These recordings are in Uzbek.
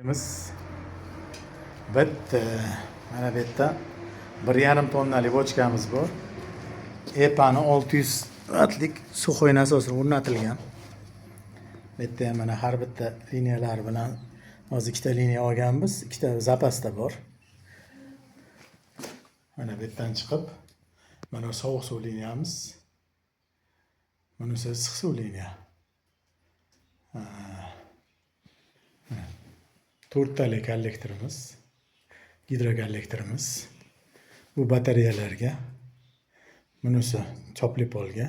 Biz bitta mana bu yerda 1,5 tonnalik bochkamiz bor. EPA'ni 600 wattlik suxoy nasosini o'rnatilgan. Bu yerda ham mana har bitta liniyalari bilan hozir ikkita liniya olganmiz, ikkita zapasda bor. Mana bu yerdan chiqib, mana sovuq suv liniyamiz. Bunisi issiq suv liniya. 4 talik kollektorimiz, gidrokollektorimiz. Bu batareyalarga, bunisi chopli polga,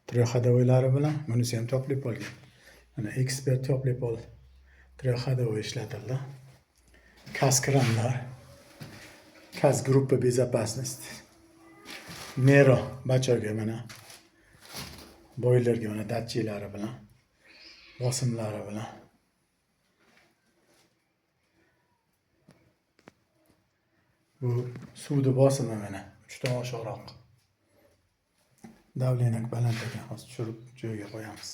trioxadovoylari bilan, bunisi ham chopli polga. Mana ekspert chopli pol trioxadovoy ishlatildi. Kaz kranlar, Kaz gruppa безопасности. Mero bachoga mana boylarga mana datchiklari bilan, bosimlari bilan. Bu suvni bosimi mana 3 ta oshiqroq. Davlenak baland ekan, hozir tushirib joyiga qo'yamiz.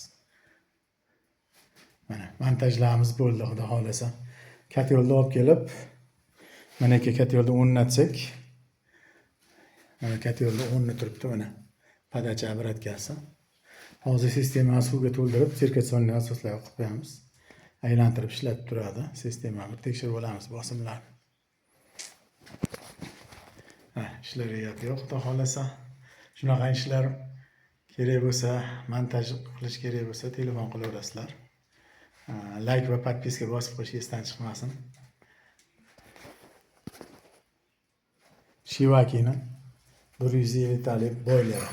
Mana montajlarimiz bo'ldi, xudo xolasa. Katyolni olib kelib, mana katyolni o'rnatsak, mana katyolni o'rni turibdi mana. Podacha obраткасы. Hozir sistemani suvga to'ldirib, sirkulyatsionni asoslarga qo'yib qo'yamiz. Aylantirib ishlatib turadi. Sistemani tekshirib olamiz bosimlarni. Ishlariga yo'q, xudo xolasa. Shunaqa ishlar kerak bo'lsa, montaj qilish kerak bo'lsa, telefon qilaverasizlar. Like va podpiska bosib qo'yish esdan chiqmasin. Shivakini 150 talik boyleri.